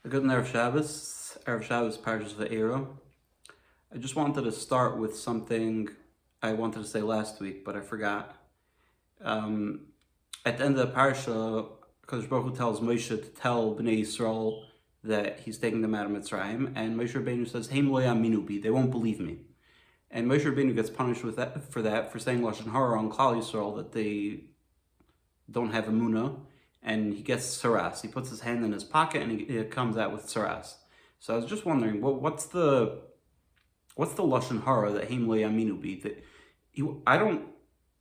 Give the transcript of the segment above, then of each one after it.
A good Erev Shabbos, Parshas Ve'era. I just wanted to start with something I wanted to say last week, but I forgot. Um, at the end of the Parsha, Kadosh Baruch Hu tells Moshe to tell Bnei Yisrael that he's taking them out of Mitzrayim, and Moshe Rabbeinu says, "Heim lo yaminu bi," they won't believe me. And Moshe Rabbeinu gets punished for saying Lashon Hara on Klal Yisrael, that they don't have Emunah, and he gets saras. He puts his hand in his pocket and it comes out with saras. So I was just wondering, what's the lashon hara that Heim lo yaminu bi? I don't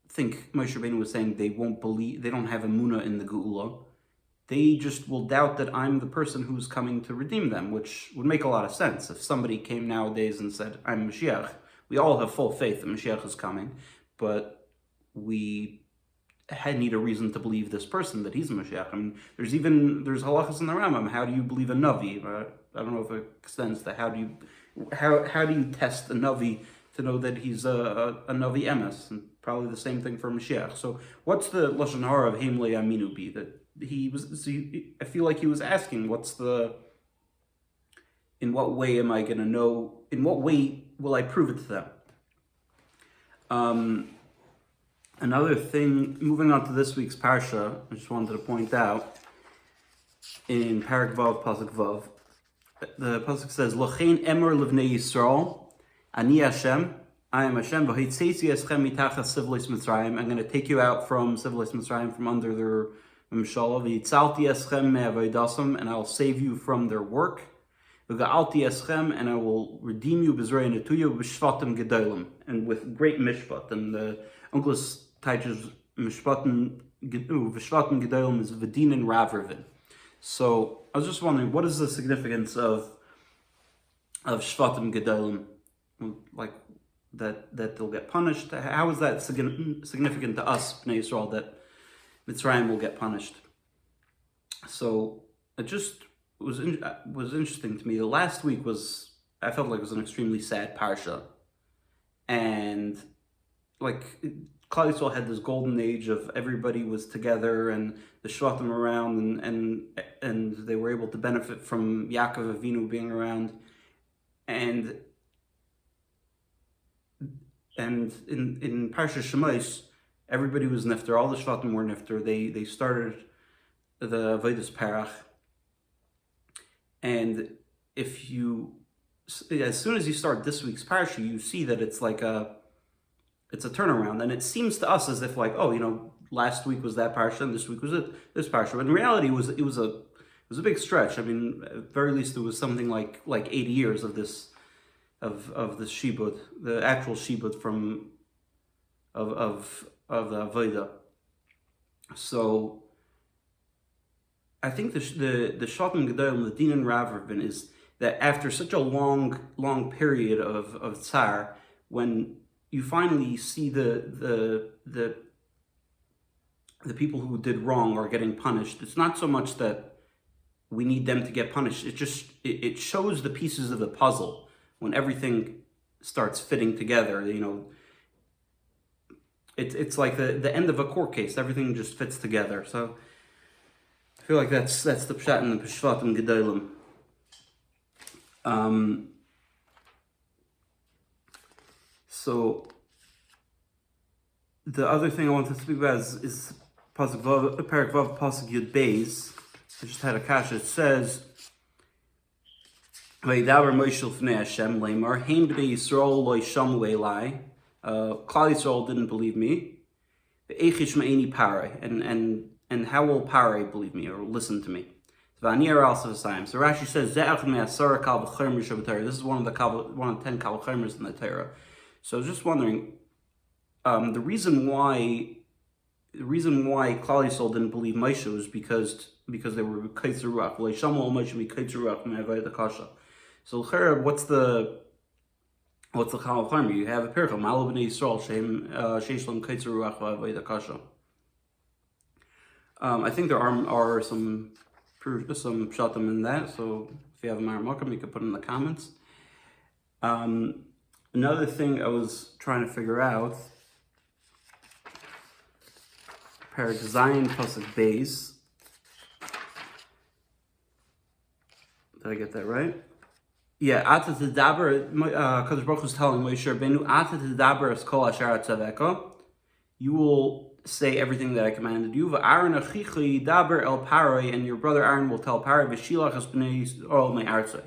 think Moshe Rabbeinu was saying they won't believe, they don't have Emunah in the Geula. They just will doubt that I'm the person who's coming to redeem them, which would make a lot of sense. If somebody came nowadays and said, "I'm Mashiach," we all have full faith that Mashiach is coming, but we need a reason to believe this person that he's a Mashiach. I mean, there's halachas in the Rambam. How do you believe a Navi? I don't know if it extends to how do you test a Navi to know that he's a Navi Emes, and probably the same thing for Mashiach. So what's the lashon hara of Heim lo yaminu bi? That he was. So I feel like he was asking, in what way am I going to know? In what way will I prove it to them? Another thing, moving on to this week's Parsha, I just wanted to point out, in Parak Vav, Pasuk Vav, the Pasuk says, "Lochein emor livnei Yisrael, ani Hashem, I am Hashem, v'hitzesi eschem mitachas sivlis Mitzrayim." I'm going to take you out from sivlis Mitzrayim, from under their mimshala, v'yitzalti eschem me'avaydasam, and I will save you from their work, v'ga'alti eschem, and I will redeem you b'zrei netuya b'shvatim gedolim, and with great mishpat. And the Uncle's Taich's Mishpatim Vishvatim Gedolim is Vedin and Ravrivin. So I was just wondering, what is the significance of Shvatim Gedolim? Like that they'll get punished? How is that significant to us, Bnei Yisrael, that Mitzrayim will get punished? So it just was interesting to me. The last week I felt like it was an extremely sad parsha, and like Klal Yisrael had this golden age of everybody was together and the shvatim around, and they were able to benefit from Yaakov Avinu being around, and in Parshas Shemais everybody was nifter, all the shvatim were nifter. They started the Avodas Parach, and as soon as you start this week's parsha, you see that it's a turnaround, and it seems to us as if last week was that parsha and this week was this parsha. But in reality, it was a big stretch. I mean, at the very least, it was something like 80 years of this shibud, the actual shibud of the Avodah. So I think the Shatim Gedolim, the Din and Ravrivin, is that after such a long period of tsar, when you finally see the people who did wrong are getting punished, it's not so much that we need them to get punished. It shows the pieces of the puzzle when everything starts fitting together. It's like the end of a court case. Everything just fits together. So I feel like that's the pshat in the Peshvatim Gedolim. So the other thing I want to speak about is Pasuk Vav, Parak Vav, Pasuk Yud Beis. I just had a kasha. It says, "Vaydaber Moshe l'fnei Hashem leimar Heim b'nei Yisrael lo yishamu elai." Klal Yisrael didn't believe me. Ve'echish ma'eni Parai, and how will Parai believe me or listen to me? So Rashi says, this is one of the 10 Kal V'chomers in the Torah. So I was just wondering, the reason why Klal Yisrael didn't believe Moshe was because they were Kaitzer Ruach. So what's the Kal V'chomer? You have a paracha, Malo b'nei Yisrael sheish lam Kaitzer Ruach v'avodah kasha. I think there are some pshatim in that, so if you have a Maramokam, you can put it in the comments. Another thing I was trying to figure out, Parak Zayin Pasuk Beis, Did I get that right? Yeah, Ata Tadaber, Kadosh Baruch Hu is telling Moshe Rabbeinu, Ata Tadaber es kol asher atzaveka. You will say everything that I commanded you. V'Aaron achicha yidaber el Paroi, and your brother Aaron will tell Paroi, v'shilach es bnei Yisrael me'artzei.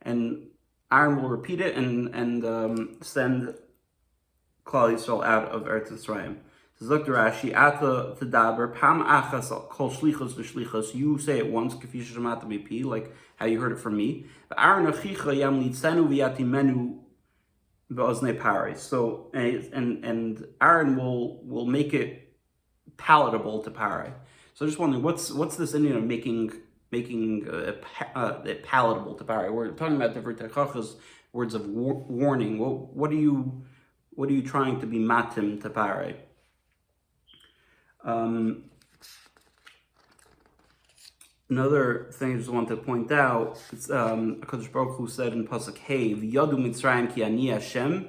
And Aaron will repeat it and send Klal Yisrael out of Eretz Yisrael. Says Dr. Rashi, Ata Tadaber, Pam achas kol shlichus v'shlichus. You say it once, k'fi sheshamata b'pi, like how you heard it from me. V'Aaron achicha yam litzenu v'yatimenu v'oznei Paroi. So and Aaron will make it palatable to Paroi. So I'm just wondering, what's this Indian of making it palatable to Paroi? We're talking about different techachas, words of warning. What are you trying to be matim to Paroi? Another thing I just want to point out, it's HaKadosh Baruch Hu said in Pasuk Hey, V'yadu Mitzrayim ki ani Hashem.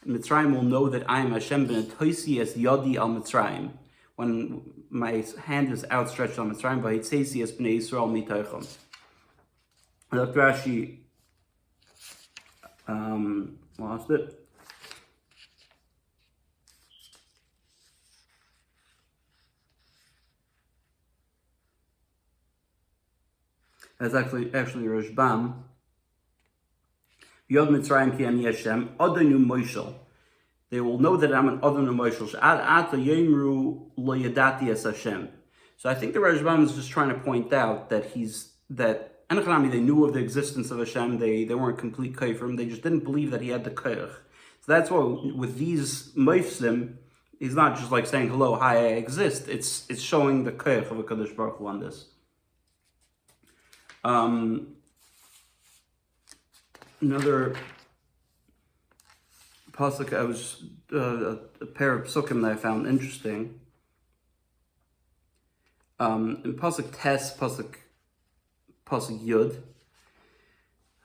Mitzrayim will know that I am Hashem, b'netoisi es yadi al Mitzrayim. When my hand is outstretched on Mitzrayim, v'hitzesi es b'nei Yisrael mitoichem. Dr. Rashi lost it. That's actually Rashbam. Yod Mitzrayim ki ani Hashem, Adonu Moshel. They will know that I'm an Adonu Moshel. Ad ata yemru lo yadati es Hashem. So I think the Rashbam is just trying to point out that Enochanami, they knew of the existence of Hashem. They weren't complete kaifirim. They just didn't believe that he had the koyach. So that's why with these moifsim, he's not just like saying hello, hi, I exist. It's showing the koyach of a Kadosh Baruch Hu on this. Another pasuk, a pair of psukim that I found interesting. In pasuk Tes, pasuk Yud,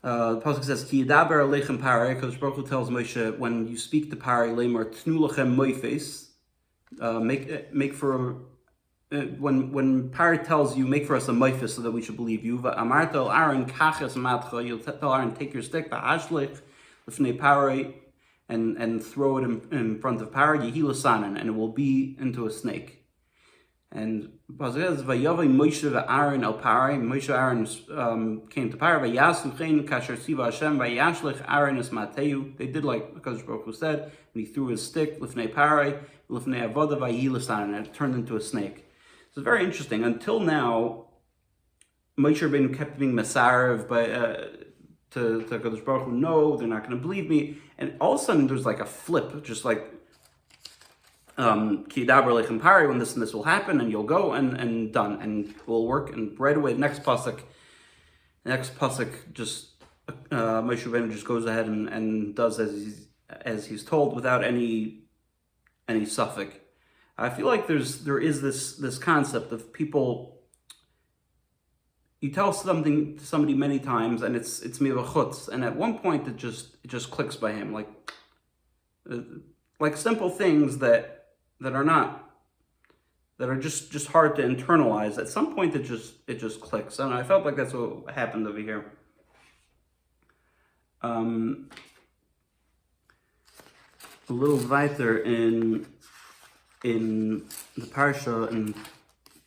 the pasuk says, "Ki yidaber alechem Paroi." Because Baruch Hu tells Moshe, when you speak to Paroi, lemar tnu lachem moifes, make for. When Paroi tells you, make for us a moifis so that we should believe you. Amartel Aaron kaches matcha. You'll tell Aaron, take your stick, v'hashlich l'fnei Paroi, and throw it in front of Paroi. Yehi l'sanan, and it will be into a snake. And vayavai Moshe v'Aaron el Paroi. Moshe Aaron came to Paroi. Vayasu chen kasher siva Hashem vayashlich Aaron es mateu. They did like Hakadosh Baruch Hu said, and he threw his stick l'fnei Paroi, l'fnei avoda vayehi l'sanan, and it turned into a snake. So it's very interesting. Until now, Moshe Rabbeinu kept being Masarev to Kadosh Baruch Hu, no, they're not going to believe me. And all of a sudden, there's like a flip, just like Ki Daber Lechem Paroi, when this and this will happen, and you'll go and done, and it will work. And right away, next pasuk, just Moshe Rabbeinu just goes ahead and does as he's told without any suffix. I feel like there is this concept of people. You tell something to somebody many times, and it's mivachutz, and at one point it just clicks by him, like simple things that are just hard to internalize. At some point it just clicks, and I felt like that's what happened over here. A little weiter in the parsha in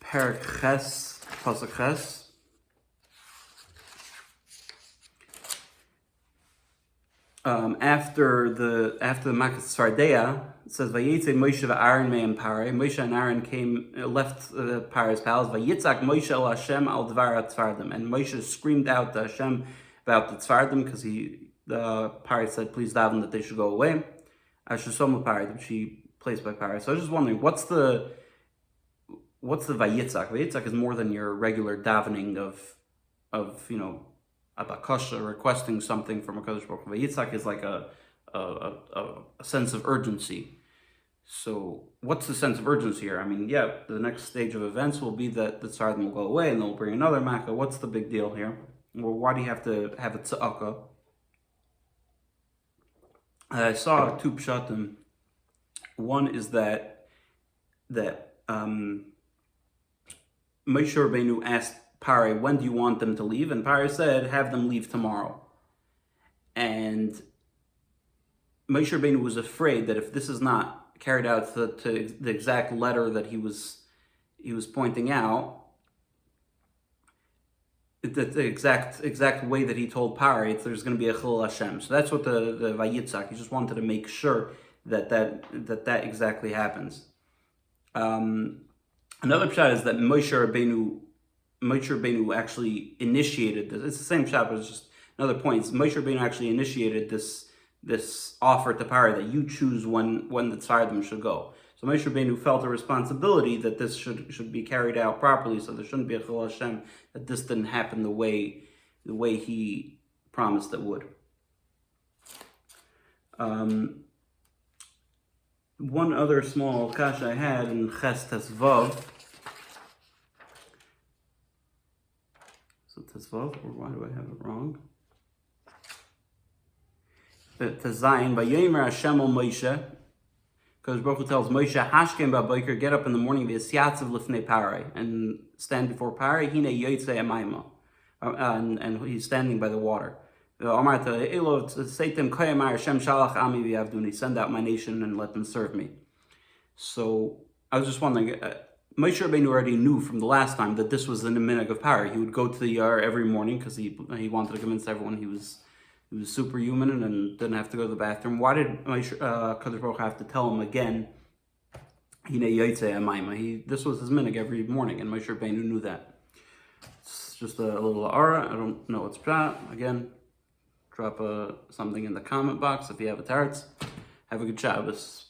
Parak Ches, Pasuk Ches. After the Makas Tzfardea, it says Vayitze Moshe v'Aaron me'em Paroi. Moshe and Aaron left Paroi's palace. Vayitzak Moshe el Hashem al dvar tzfardim. And Moshe screamed out to Hashem about the tzfardim because the Paroi said, please daven that they should go away. Asher Paroi, which he placed by Paroi. So I was just wondering, what's the Vayitzak? Vayitzak is more than your regular davening of a bakasha, requesting something from a Kadosh Baruch Hu. Vayitzak is like a sense of urgency. So what's the sense of urgency here? I mean, yeah, the next stage of events will be that the tzardim will go away and they'll bring another makkah. What's the big deal here? Well, why do you have to have a tza'aka? I saw two pshatim. One is that Moshe Rabbeinu asked Pare, when do you want them to leave? And Pare said, have them leave tomorrow. And Moshe Rabbeinu was afraid that if this is not carried out to the exact letter that he was pointing out, the exact way that he told Pare, there's going to be a Chilul Hashem. So that's what the Vayitzak. He just wanted to make sure that exactly happens. Another pshat is that Moshe Rabbeinu actually initiated this. It's the same pshat, but it's just another point. Moshe Rabbeinu actually initiated this offer to Pare that you choose when the tzardim should go. So Moshe Rabbeinu felt a responsibility that this should be carried out properly, so there shouldn't be a Chilul Hashem, that this didn't happen the way he promised it would. One other small kasha I had in Ches Tesvav. So Tesvav, or why do I have it wrong? Tezayin, Vayomer Hashem al Moshe, because Baruch Hu tells Moshe, Hashkem ba'boker, get up in the morning, v'yisyatzav lifnei Pare, and stand before Pare, hine yotzei amayma, and he's standing by the water. Amar to Elo, say to him, Koyamar Hashem shalach ami v'yavduni, send out my nation and let them serve me. So I was just wondering, Moshe Rabbeinu already knew from the last time that this was the minhag of Pare. He would go to the Yar every morning because he wanted to convince everyone he was superhuman and didn't have to go to the bathroom. Why did Kadosh Baruch Hu have to tell him again? This was his minhag every morning, and Moshe Rabbeinu knew that. It's just a little aura. I don't know what's pshat. Again, drop something in the comment box if you have a teretz. Have a good Shabbos.